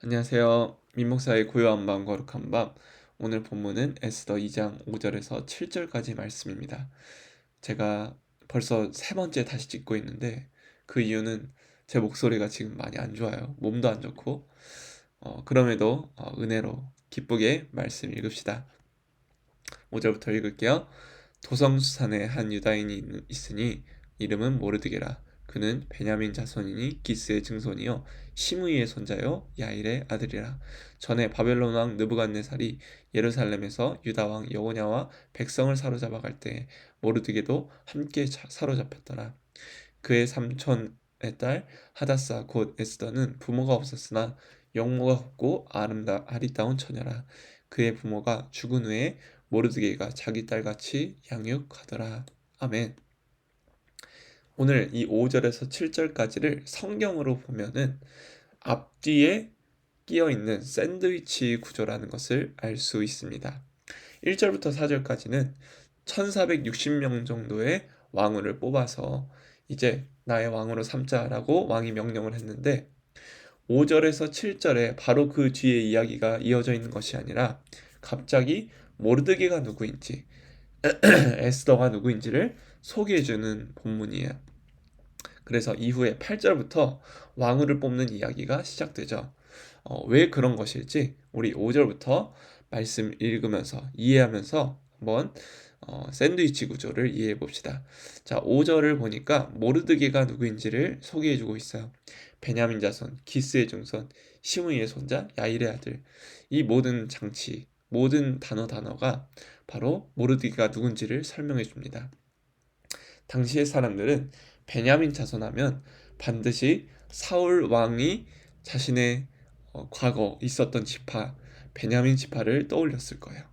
안녕하세요. 민목사의 고요한 밤 거룩한 밤. 오늘 본문은 에스더 2장 5절에서 7절까지 말씀입니다. 제가 벌써 세 번째 다시 찍고 있는데 그 이유는 제 목소리가 지금 많이 안 좋아요. 몸도 안 좋고 그럼에도 은혜로 기쁘게 말씀 읽읍시다. 5절부터 읽을게요. 도성수산에 한 유다인이 있으니 이름은 모르드게라. 그는 베냐민 자손이니 기스의 증손이요 시므이의 손자요 야일의 아들이라. 전에 바벨론 왕 느부갓네살이 예루살렘에서 유다 왕 여호냐와 백성을 사로잡아 갈 때 모르드게도 함께 사로잡혔더라. 그의 삼촌의 딸 하다사 곧 에스더는 부모가 없었으나 영모가 곱고 아리따운 처녀라. 그의 부모가 죽은 후에 모르드게가 자기 딸같이 양육하더라. 아멘. 오늘 이 5절에서 7절까지를 성경으로 보면은 앞뒤에 끼어 있는 샌드위치 구조라는 것을 알 수 있습니다. 1절부터 4절까지는 1460명 정도의 왕후를 뽑아서 이제 나의 왕으로 삼자라고 왕이 명령을 했는데 5절에서 7절에 바로 그 뒤에 이야기가 이어져 있는 것이 아니라 갑자기 모르드게가 누구인지 에스더가 누구인지를 소개해주는 본문이에요. 그래서 이후에 8절부터 왕후를 뽑는 이야기가 시작되죠. 왜 그런 것일지 우리 5절부터 말씀 읽으면서 이해하면서 한번 샌드위치 구조를 이해해 봅시다. 자, 5절을 보니까 모르드게가 누구인지를 소개해 주고 있어요. 베냐민 자손, 기스의 증손, 시므이의 손자, 야일의 아들. 이 모든 장치, 모든 단어가 바로 모르드게가 누군지를 설명해 줍니다. 당시의 사람들은 베냐민 자손하면 반드시 사울 왕이 자신의 과거 있었던 지파, 베냐민 지파를 떠올렸을 거예요.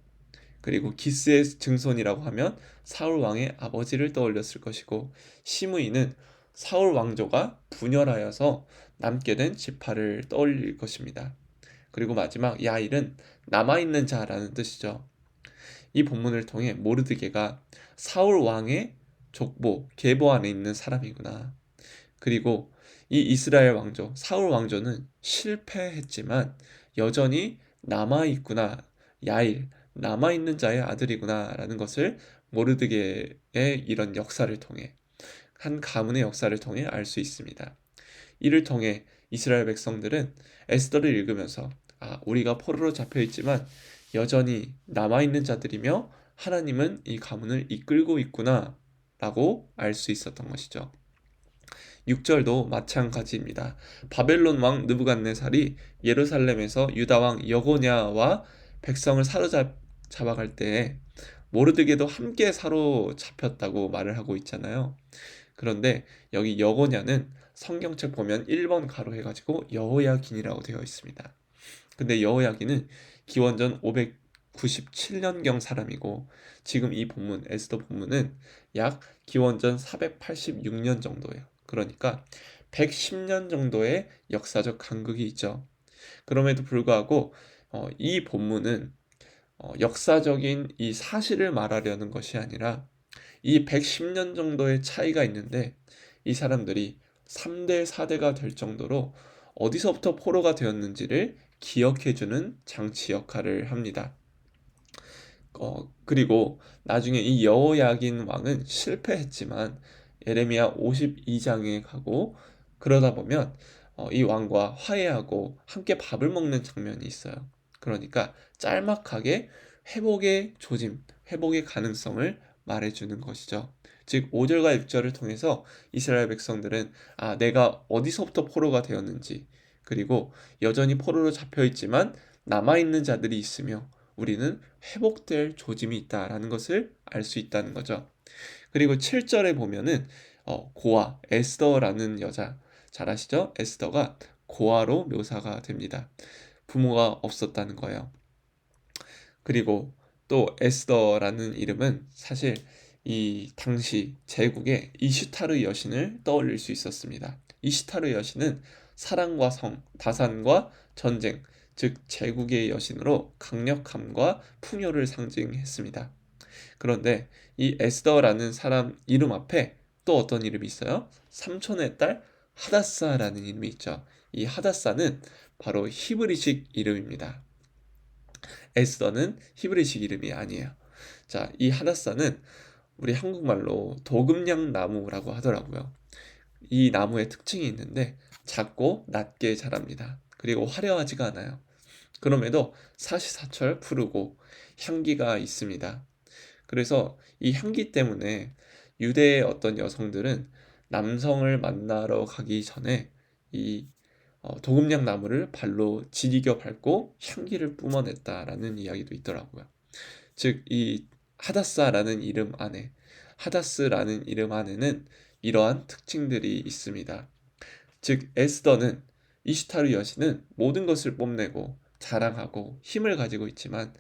그리고 기스의 증손이라고 하면 사울 왕의 아버지를 떠올렸을 것이고, 시므이는 사울 왕조가 분열하여서 남게 된 지파를 떠올릴 것입니다. 그리고 마지막 야일은 남아있는 자라는 뜻이죠. 이 본문을 통해 모르드게가 사울 왕의 족보, 계보 안에 있는 사람이구나. 그리고 이 이스라엘 왕조, 사울 왕조는 실패했지만 여전히 남아있구나. 야일, 남아있는 자의 아들이구나라는 것을 모르드게의 이런 역사를 통해, 한 가문의 역사를 통해 알 수 있습니다. 이를 통해 이스라엘 백성들은 에스더를 읽으면서 우리가 포로로 잡혀있지만 여전히 남아있는 자들이며 하나님은 이 가문을 이끌고 있구나 라고 알 수 있었던 것이죠. 6절도 마찬가지입니다. 바벨론 왕 느부갓네살이 예루살렘에서 유다 왕 여고냐와 백성을 사로잡아갈 때에 모르드게도 함께 사로잡혔다고 말을 하고 있잖아요. 그런데 여기 여고냐는 성경책 보면 1번 가로 해가지고 여호야긴이라고 되어 있습니다. 근데 여호야긴은 기원전 597년경 사람이고, 지금 이 본문 에스더 본문은 약 기원전 486년 정도예요. 그러니까 110년 정도의 역사적 간극이 있죠. 그럼에도 불구하고 이 본문은 역사적인 이 사실을 말하려는 것이 아니라 이 110년 정도의 차이가 있는데 이 사람들이 3대, 4대가 될 정도로 어디서부터 포로가 되었는지를 기억해주는 장치 역할을 합니다. 그리고 나중에 이 여호야긴 왕은 실패했지만 예레미야 52장에 가고 그러다 보면 이 왕과 화해하고 함께 밥을 먹는 장면이 있어요. 그러니까 짤막하게 회복의 조짐, 회복의 가능성을 말해주는 것이죠. 즉 5절과 6절을 통해서 이스라엘 백성들은 내가 어디서부터 포로가 되었는지, 그리고 여전히 포로로 잡혀있지만 남아있는 자들이 있으며 우리는 회복될 조짐이 있다라는 것을 알 수 있다는 거죠. 그리고 7절에 보면은 고아 에스더라는 여자, 잘 아시죠? 에스더가 고아로 묘사가 됩니다. 부모가 없었다는 거예요. 그리고 또 에스더라는 이름은 사실 이 당시 제국의 이슈타르 여신을 떠올릴 수 있었습니다. 이슈타르 여신은 사랑과 성, 다산과 전쟁, 즉 제국의 여신으로 강력함과 풍요를 상징했습니다. 그런데 이 에스더라는 사람 이름 앞에 또 어떤 이름이 있어요? 삼촌의 딸 하다사라는 이름이 있죠. 이 하다사는 바로 히브리식 이름입니다. 에스더는 히브리식 이름이 아니에요. 자, 이 하다사는 우리 한국말로 도금냥 나무라고 하더라고요. 이 나무의 특징이 있는데 작고 낮게 자랍니다. 그리고 화려하지가 않아요. 그럼에도 사시사철 푸르고 향기가 있습니다. 그래서 이 향기 때문에 유대의 어떤 여성들은 남성을 만나러 가기 전에 이 도금냥 나무를 발로 지디겨 밟고 향기를 뿜어냈다라는 이야기도 있더라고요. 즉, 이 하다사라는 이름 안에, 하다스라는 이름 안에는 이러한 특징들이 있습니다. 즉, 에스더는, 이슈타르 여신은 모든 것을 뽐내고 자랑하고 힘을 가지고 있지만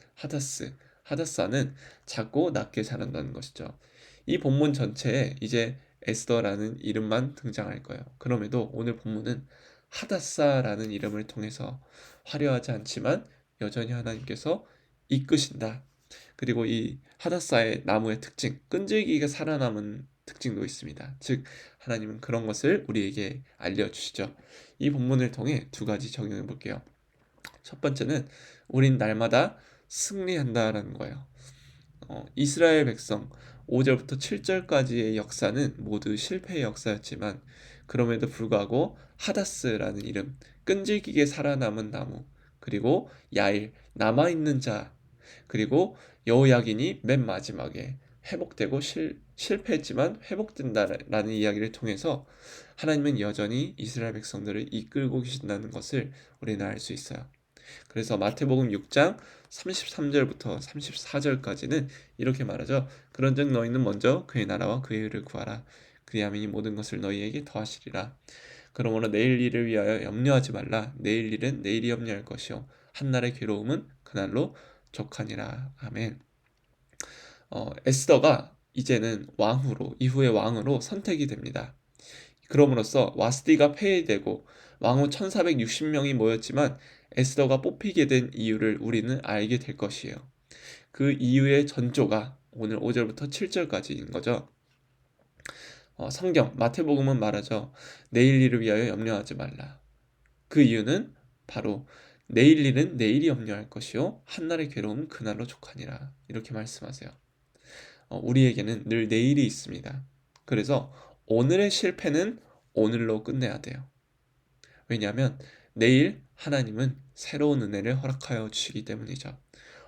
하다사는 작고 낮게 자란다는 것이죠. 이 본문 전체에 이제 에스더라는 이름만 등장할 거예요. 그럼에도 오늘 본문은 하다사라는 이름을 통해서 화려하지 않지만 여전히 하나님께서 이끄신다. 그리고 이 하다사의 나무의 특징, 끈질기게 살아남은 특징도 있습니다. 즉, 하나님은 그런 것을 우리에게 알려주시죠. 이 본문을 통해 두 가지 적용해 볼게요. 첫 번째는 우린 날마다 승리한다라는 거예요. 이스라엘 백성 5절부터 7절까지의 역사는 모두 실패의 역사였지만 그럼에도 불구하고 하다스라는 이름, 끈질기게 살아남은 나무, 그리고 야일, 남아있는 자, 그리고 여호야긴이 맨 마지막에 회복되고 실패했지만 회복된다라는 이야기를 통해서 하나님은 여전히 이스라엘 백성들을 이끌고 계신다는 것을 우리는 알 수 있어요. 그래서 마태복음 6장 33절부터 34절까지는 이렇게 말하죠. 그런즉 너희는 먼저 그의 나라와 그의 의를 구하라. 그리하면 이 모든 것을 너희에게 더하시리라. 그러므로 내일 일을 위하여 염려하지 말라. 내일 일은 내일이 염려할 것이요 한날의 괴로움은 그날로 족하니라. 아멘. 에스더가 이제는 이후의 왕으로 선택이 됩니다. 그럼으로써 와스디가 폐위되고 왕후 1460명이 모였지만 에스더가 뽑히게 된 이유를 우리는 알게 될 것이에요. 그 이유의 전조가 오늘 5절부터 7절까지인 거죠. 성경 마태복음은 말하죠. 내일 일을 위하여 염려하지 말라. 그 이유는 바로 내일 일은 내일이 염려할 것이요 한날의 괴로움은 그날로 족하니라. 이렇게 말씀하세요. 우리에게는 늘 내일이 있습니다. 그래서 오늘의 실패는 오늘로 끝내야 돼요. 왜냐하면 내일 하나님은 새로운 은혜를 허락하여 주시기 때문이죠.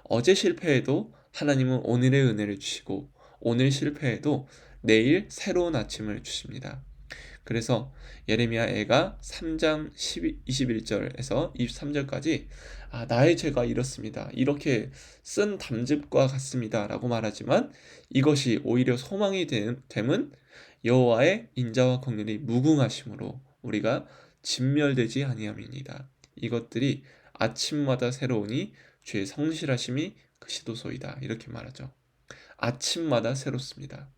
어제 실패해도 하나님은 오늘의 은혜를 주시고 오늘 실패해도 내일 새로운 아침을 주십니다. 그래서 예레미야 애가 3장 21절에서 23절까지 나의 죄가 이렇습니다. 이렇게 쓴 담즙과 같습니다. 라고 말하지만 이것이 오히려 소망이 됨은 여호와의 인자와 긍휼이 무궁하심으로 우리가 진멸되지 아니함이니이다. 이것들이 아침마다 새로우니 주의 성실하심이 그시도소이다. 이렇게 말하죠. 아침마다 새롭습니다.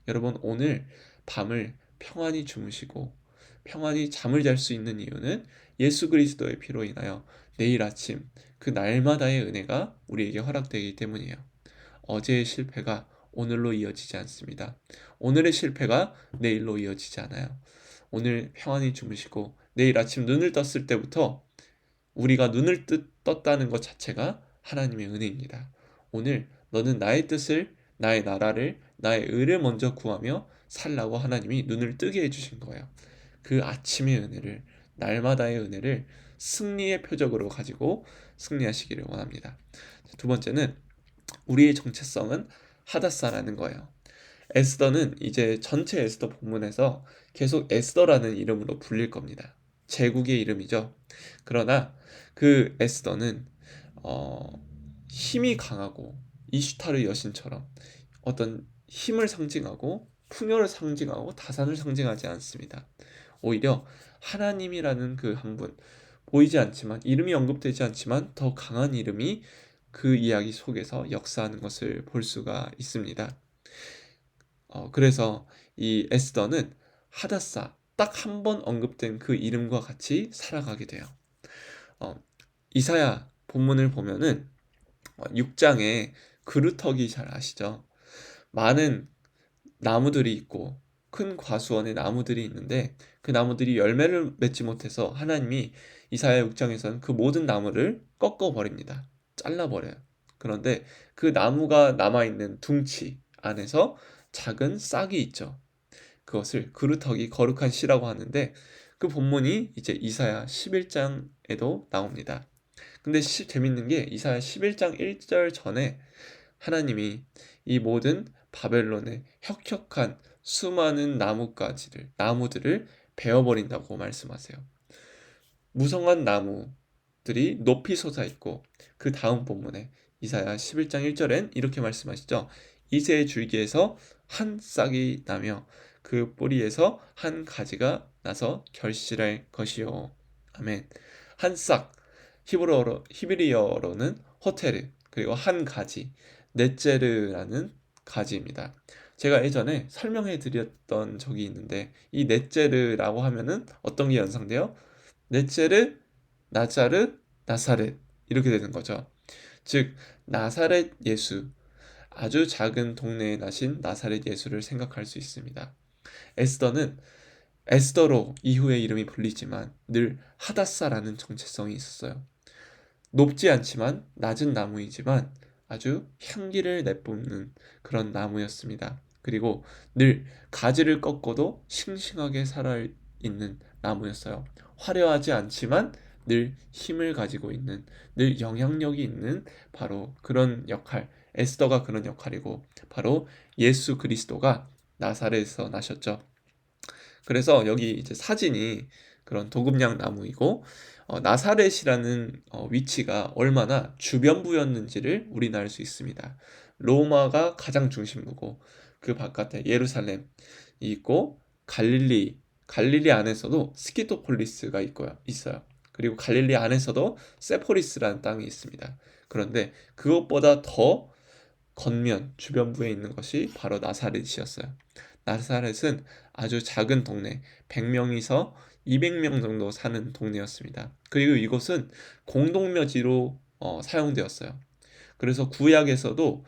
여러분, 오늘 밤을 평안히 주무시고 평안히 잠을 잘 수 있는 이유는 예수 그리스도의 피로 인하여 내일 아침 그 날마다의 은혜가 우리에게 허락되기 때문이에요. 어제의 실패가 오늘로 이어지지 않습니다. 오늘의 실패가 내일로 이어지지 않아요. 오늘 평안히 주무시고 내일 아침 눈을 떴을 때부터 우리가 눈을 떴다는 것 자체가 하나님의 은혜입니다. 오늘 너는 나의 뜻을, 나의 나라를, 나의 의를 먼저 구하며 살라고 하나님이 눈을 뜨게 해주신 거예요. 그 아침의 은혜를, 날마다의 은혜를 승리의 표적으로 가지고 승리하시기를 원합니다. 두 번째는 우리의 정체성은 하다사라는 거예요. 에스더는 이제 전체 에스더 본문에서 계속 에스더라는 이름으로 불릴 겁니다. 제국의 이름이죠. 그러나 그 에스더는 힘이 강하고 이슈타르 여신처럼 어떤 힘을 상징하고 풍요를 상징하고 다산을 상징하지 않습니다. 오히려 하나님이라는 그 한 분, 보이지 않지만 이름이 언급되지 않지만 더 강한 이름이 그 이야기 속에서 역사하는 것을 볼 수가 있습니다. 그래서 이 에스더는 하다사 딱 한 번 언급된 그 이름과 같이 살아가게 돼요. 이사야 본문을 보면은 6장에 그루터기 잘 아시죠? 많은 나무들이 있고 큰 과수원의 나무들이 있는데 그 나무들이 열매를 맺지 못해서 하나님이 이사야 6장에서는 그 모든 나무를 꺾어 버립니다. 잘라 버려요. 그런데 그 나무가 남아 있는 둥치 안에서 작은 싹이 있죠. 그것을 그루터기 거룩한 씨라고 하는데 그 본문이 이제 이사야 11장에도 나옵니다. 근데 재밌는 게 이사야 11장 1절 전에 하나님이 이 모든 바벨론의 혁혁한 수많은 나무들을 베어버린다고 말씀하세요. 무성한 나무들이 높이 솟아 있고 그 다음 본문에 이사야 11장 1절엔 이렇게 말씀하시죠. 이새의 줄기에서 한 싹이 나며 그 뿌리에서 한 가지가 나서 결실할 것이요. 아멘. 한 싹, 히브리어로는 호테르, 그리고 한 가지, 넷제르라는 가지입니다. 제가 예전에 설명해 드렸던 적이 있는데 이 넷제르라고 하면은 어떤 게 연상돼요? 넷제르, 나자르, 나사렛 이렇게 되는 거죠. 즉 나사렛 예수, 아주 작은 동네에 나신 나사렛 예수를 생각할 수 있습니다. 에스더는 에스더로 이후에 이름이 불리지만 늘 하다사라는 정체성이 있었어요. 높지 않지만 낮은 나무이지만 아주 향기를 내뿜는 그런 나무였습니다. 그리고 늘 가지를 꺾어도 싱싱하게 살아있는 나무였어요. 화려하지 않지만 늘 힘을 가지고 있는, 늘 영향력이 있는 바로 그런 역할, 에스더가 그런 역할이고 바로 예수 그리스도가 나사렛에서 나셨죠. 그래서 여기 이제 사진이 그런 도금양 나무이고 나사렛이라는 위치가 얼마나 주변부였는지를 우리는 알 수 있습니다. 로마가 가장 중심부고 그 바깥에 예루살렘이 있고 갈릴리 안에서도 스키토폴리스가 있어요. 그리고 갈릴리 안에서도 세포리스라는 땅이 있습니다. 그런데 그것보다 더 주변부에 있는 것이 바로 나사렛이었어요. 나사렛은 아주 작은 동네, 100명에서 200명 정도 사는 동네였습니다. 그리고 이곳은 공동묘지로 사용되었어요. 그래서 구약에서도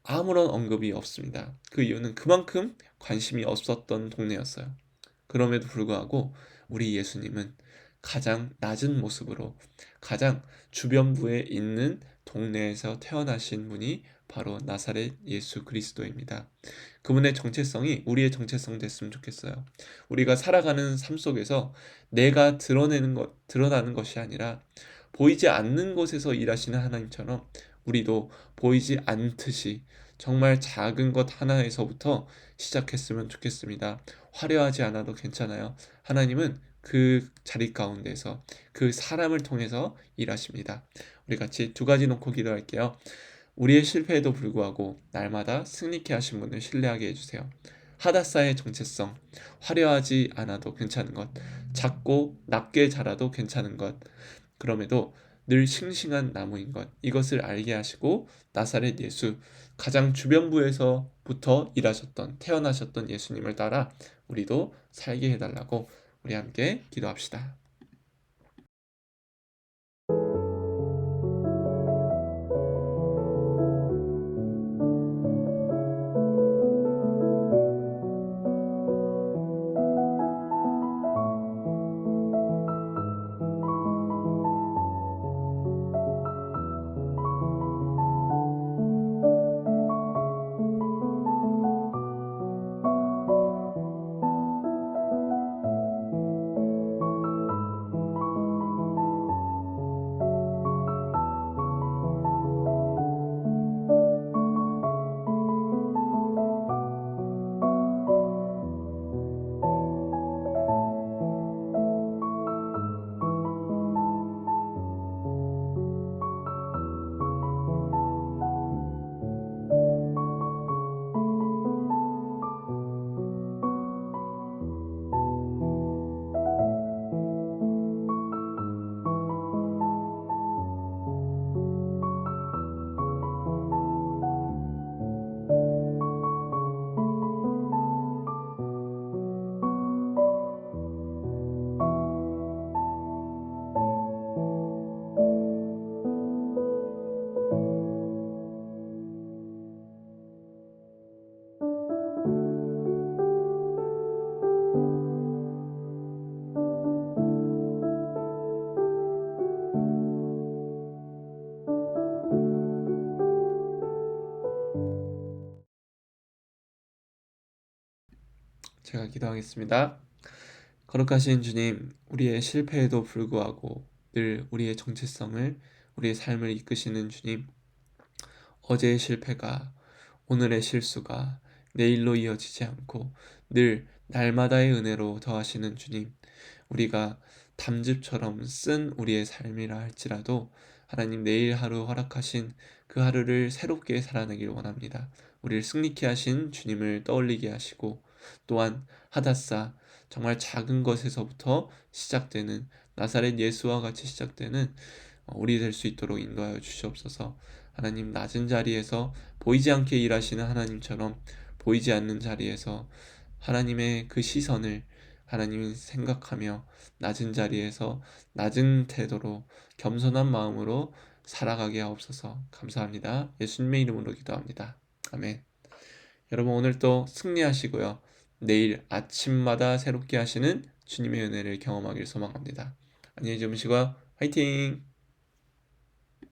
아무런 언급이 없습니다. 그 이유는 그만큼 관심이 없었던 동네였어요. 그럼에도 불구하고 우리 예수님은 가장 낮은 모습으로 가장 주변부에 있는 동네에서 태어나신 분이 바로 나사렛 예수 그리스도입니다. 그분의 정체성이 우리의 정체성 됐으면 좋겠어요. 우리가 살아가는 삶 속에서 내가 드러나는 것이 아니라 보이지 않는 곳에서 일하시는 하나님처럼 우리도 보이지 않듯이 정말 작은 것 하나에서부터 시작했으면 좋겠습니다. 화려하지 않아도 괜찮아요. 하나님은 그 자리 가운데서 그 사람을 통해서 일하십니다. 우리 같이 두 가지 놓고 기도할게요. 우리의 실패에도 불구하고 날마다 승리케 하신 분을 신뢰하게 해주세요. 하다사의 정체성, 화려하지 않아도 괜찮은 것, 작고 낮게 자라도 괜찮은 것, 그럼에도 늘 싱싱한 나무인 것, 이것을 알게 하시고 나사렛 예수, 가장 주변부에서부터 태어나셨던 예수님을 따라 우리도 살게 해달라고 우리 함께 기도합시다. 제가 기도하겠습니다. 거룩하신 주님, 우리의 실패에도 불구하고 늘 우리의 정체성을, 우리의 삶을 이끄시는 주님, 어제의 실패가, 오늘의 실수가 내일로 이어지지 않고 늘 날마다의 은혜로 더하시는 주님, 우리가 담즙처럼 쓴 우리의 삶이라 할지라도 하나님 내일 하루 허락하신 그 하루를 새롭게 살아내길 원합니다. 우리를 승리케 하신 주님을 떠올리게 하시고, 또한 하다사 정말 작은 것에서부터 시작되는 나사렛 예수와 같이 시작되는 우리 될 수 있도록 인도하여 주시옵소서. 하나님, 낮은 자리에서 보이지 않게 일하시는 하나님처럼 보이지 않는 자리에서 하나님의 그 시선을 하나님 생각하며 낮은 자리에서 낮은 태도로 겸손한 마음으로 살아가게 하옵소서. 감사합니다. 예수님의 이름으로 기도합니다. 아멘. 여러분, 오늘 또 승리하시고요. 내일 아침마다 새롭게 하시는 주님의 은혜를 경험하길 소망합니다. 안녕히 주무시고요. 화이팅!